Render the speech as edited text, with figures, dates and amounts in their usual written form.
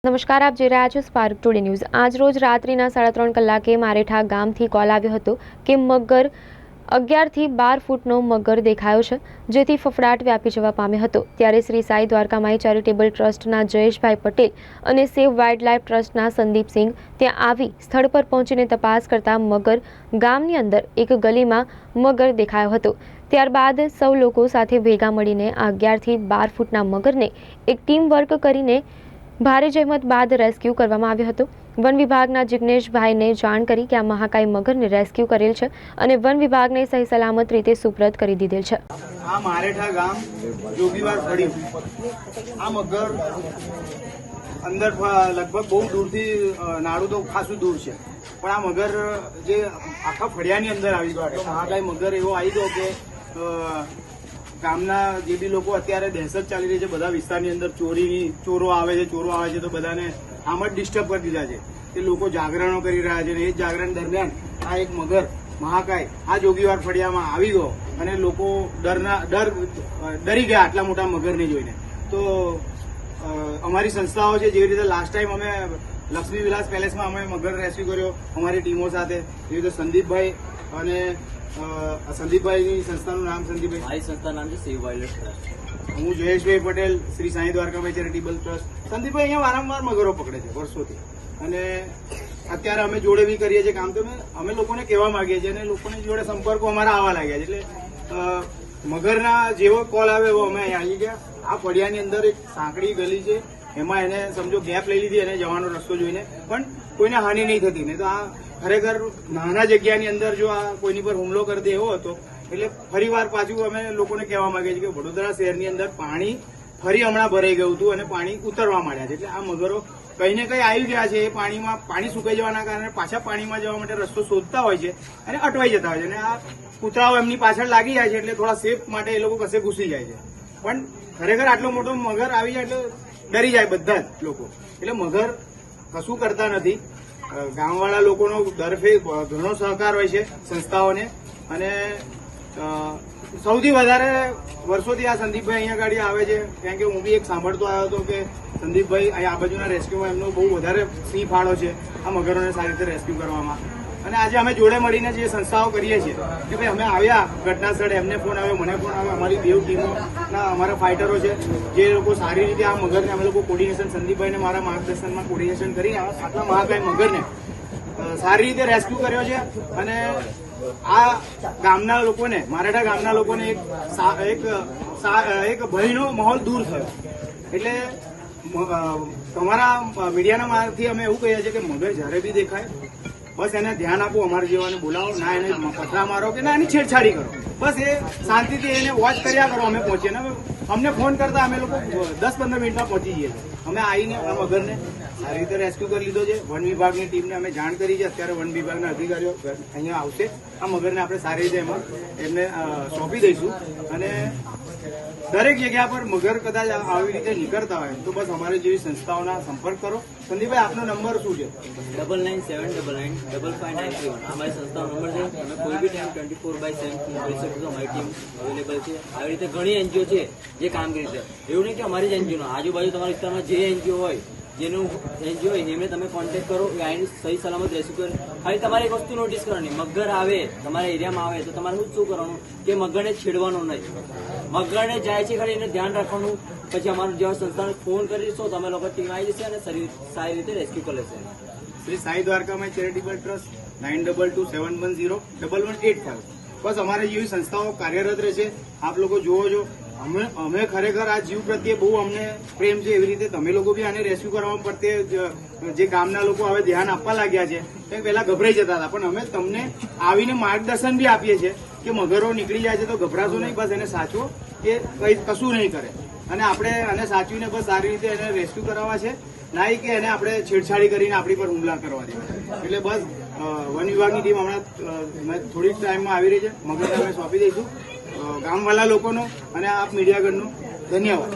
નમસ્કાર, આપ જોઈ રહ્યા છો સ્પાર્ક ટુડે ન્યૂઝ। આજ રોજ રાત્રિના 3:30 કલાકે મારેઠા ગામથી કોલ આવ્યો હતો કે મગર 11 થી 12 ફૂટનો મગર દેખાયો છે, જેથી ફફડાટ વ્યાપી જવા પામ્યો હતો। ત્યારે શ્રી સાઈ દ્વારકામાઈ ચેરિટેબલ ટ્રસ્ટના જયેશભાઈ પટેલ અને સેવ વાઇલ્ડલાઇફ ટ્રસ્ટના સંદીપસિંહ ત્યાં આવી સ્થળ પર પહોંચીને તપાસ કરતા મગર ગામની અંદર એક ગલીમાં મગર દેખાયો હતો। ત્યારબાદ સૌ લોકો સાથે ભેગા મળીને આ 11 થી 12 ફૂટના મગરને એક ટીમ વર્ક કરીને ભારે જહેમત બાદ રેસ્ક્યુ કરવામાં આવ્યો હતો। વન વિભાગના જિગ્નેશભાઈને જાણ કરી કે આ મહાકાય મગરને રેસ્ક્યુ કરેલ છે અને વન વિભાગને સહી સલામત રીતે સુપ્રત કરી દીધેલ છે। આ મારેઠા ગામ જોગીવાર ફળ્યું આ મગર અંદર લગભગ બહુ દૂરથી નાડું તો ખાસું દૂર છે, પણ આ મગર જે આખા ફળિયાની અંદર આવી ગયો હતો। મહાકાય મગર એવો આવી ગયો કે ગામના જે બી લોકો અત્યારે દહેશત ચાલી રહી છે, બધા વિસ્તારની અંદર ચોરો આવે છે તો બધાને આમ જ ડિસ્ટર્બ કરી દીધા છે। તે લોકો જાગરણો કરી રહ્યા છે અને એ જાગરણ દરમિયાન આ એક મગર મહાકાય આ જોગીવાર ફળિયામાં આવી ગયો અને લોકો ડરી ગયા આટલા મોટા મગરને જોઈને। તો અમારી સંસ્થાઓ છે, જેવી રીતે લાસ્ટ ટાઈમ અમે લક્ષ્મી વિલાસ પેલેસમાં અમે મગર રેસ્ક્યુ કર્યો અમારી ટીમો સાથે, એવી રીતે સંદીપભાઈ અને સંદીપભાઈની સંસ્થાનું નામ સંદીપભાઈ, મારી સંસ્થાનું નામ છે સેવ વાઇલ્ડલાઇફ ટ્રસ્ટ। હું જયેશભાઈ પટેલ, શ્રી સાઈ દ્વારકામાઈ ચેરિટેબલ ટ્રસ્ટ। સંદીપભાઈ અહીંયા વારંવાર મગરો પકડે છે વર્ષોથી, અને અત્યારે અમે જોડે બી કરીએ છીએ કામ। તો અમે લોકોને કહેવા માંગીએ છીએ અને લોકોની જોડે સંપર્કો અમારા આવવા લાગ્યા છે, એટલે મગરના જેવો કોલ આવે એવો અમે અહીંયા આવી ગયા। આ ફળિયાની અંદર એક સાંકડી ગલી છે, એમાં એને સમજો ગેપ લઈ લીધી અને જવાનો રસ્તો જોઈને, પણ કોઈને હાનિ નહીં થતી। નહીં તો આ ખરેખર નાના જગ્યાની અંદર જો આ કોઈની પર હુમલો કરી દે એવો હતો। એટલે ફરીવાર પાછું અમે લોકોને કહેવા માંગીએ છીએ કે વડોદરા શહેરની અંદર પાણી ફરી હમણાં ભરાઈ ગયું હતું અને પાણી ઉતરવા માંડ્યા છે, એટલે આ મગરો કઈ ને કઈ આવી ગયા છે। એ પાણીમાં પાણી સુકાઈ જવાના કારણે પાછા પાણીમાં જવા માટે રસ્તો શોધતા હોય છે અને અટવાઈ જતા હોય છે, અને આ કૂતરાઓ એમની પાછળ લાગી જાય છે, એટલે થોડા સેફ માટે એ લોકો કશે ઘૂસી જાય છે। પણ ખરેખર આટલો મોટો મગર આવી જાય એટલે ડરી જાય બધા જ લોકો, એટલે મગર કશું કરતા નથી। ગામવાળા લોકોનો દરફે ઘણો સહકાર હોય છે સંસ્થાઓને, અને સૌથી વધારે વર્ષોથી આ સંદીપભાઈ અહીંયા ગાડી આવે છે, કારણ કે હું બી એક સાંભળતો આવ્યો હતો કે સંદીપભાઈ અહીંયા આ બાજુના રેસ્ક્યુમાં એમનો બહુ વધારે સિંહ ફાળો છે આ મગરોને સારી રીતે રેસ્ક્યુ કરવામાં। અને આજે અમે જોડે મળીને જે સંસ્થાઓ કરીએ છીએ કે ભાઈ અમે આવ્યા ઘટના સ્થળે, એમને ફોન આવ્યો, મને ફોન આવ્યો, અમારી બેવ ટીમોના અમારા ફાઇટરો છે, જે લોકો સારી રીતે આ મગરને અમે લોકો કોર્ડિનેશન, સંદીપભાઈને મારા માર્ગદર્શનમાં કોર્ડિનેશન કરીને આટલા મહાકાય મગરને સારી રીતે રેસ્ક્યુ કર્યો છે। અને આ ગામના લોકોને, મારેઠા ગામના લોકોને એક ભયનો માહોલ દૂર થયો। એટલે તમારા મીડિયાના મારથી અમે એવું કહીએ છીએ કે મગર જ્યારે બી દેખાય બસ એને ધ્યાન આપો, અમારા જેવાને બોલાવો, ના એને પથરા મારો કે ના એની છેડછાડી કરો, બસ એ શાંતિથી એને વોચ કર્યા કરો। અમે પહોંચીએ ને અમને ફોન કરતા અમે લોકો 10-15 મિનિટમાં પહોંચી જઈએ છીએ। અમે આવીને આ મગરને સારી રીતે રેસ્ક્યુ કરી લીધો છે। વન વિભાગની ટીમને અમે જાણ કરી છે, અત્યારે વન વિભાગના અધિકારીઓ અહીંયા આવશે, આ મગરને આપણે સારી રીતે એમને સોંપી દઈશું। અને દરેક જગ્યા પર મગર કદાચ આવી રીતે નીકળતા હોય તો બસ અમારી જેવી સંસ્થાઓના સંપર્ક કરો। સંદીપભાઈ, આપનો નંબર શું છે? 9979995591 અમારી સંસ્થાનો નંબર છે। તમે કોઈ બી ટાઈમ 24/7 મળી શકો છો, અમારી ટીમ અવેલેબલ છે। આવી રીતે ઘણી એનજીઓ છે જે કામગીરી છે, એવું નહીં કે અમારી જ એનજીઓનો, આજુબાજુ તમારા વિસ્તારમાં જે એનજીઓ હોય, જેનું એનજીઓ હોય એમને તમે કોન્ટેક્ટ કરો, આઈને સહી સલામત રેસ્ક્યુ કરે। ખાલી તમારે એક વસ્તુ નોટિસ કરવાની, મગર આવે તમારા એરિયામાં આવે તો તમારે શું કરવાનું કે મગરને છેડવાનું નહીં, મગરને જાય છે ખાલી એને ધ્યાન રાખવાનું। પછી અમારા જેવા સંસ્થાને ફોન કરીશો તો અમે લોકો ટીમ આવી જશે અને સારી રીતે રેસ્ક્યુ કરી લેશે। Shri Sai Dwarkamai charitable trust 9227101185। બસ અમારી જેવી સંસ્થાઓ કાર્યરત રહેશે। આપ લોકો જુઓ છો, અમે ખરેખર આ જીવ પ્રત્યે બહુ અમને પ્રેમ છે, એવી રીતે તમે લોકો બી આને રેસ્ક્યુ કરવા પ્રત્યે જે ગામના લોકો હવે ધ્યાન આપવા લાગ્યા છે, કે પહેલા ગભરાઈ જતા હતા, પણ અમે તમને આવીને માર્ગદર્શન બી આપીએ છીએ કે મગરો નીકળી જાય છે તો ગભરાશો નહીં, બસ એને સાચવો, કે કઈ કશું નહીં કરે, અને આપણે આને સાચવીને બસ સારી રીતે એને રેસ્ક્યુ કરાવવા છે, ના કે એને આપણે છેડછાડી કરીને આપણી પર હુમલા કરવા દેવા। એટલે બસ વન વિભાગની ટીમ હમણાં થોડીક ટાઈમમાં આવી રહી છે, મગરને અમે સોંપી દઈશું। ગામવાળા લોકોનો અને આપ મીડિયાગણનો ધન્યવાદ।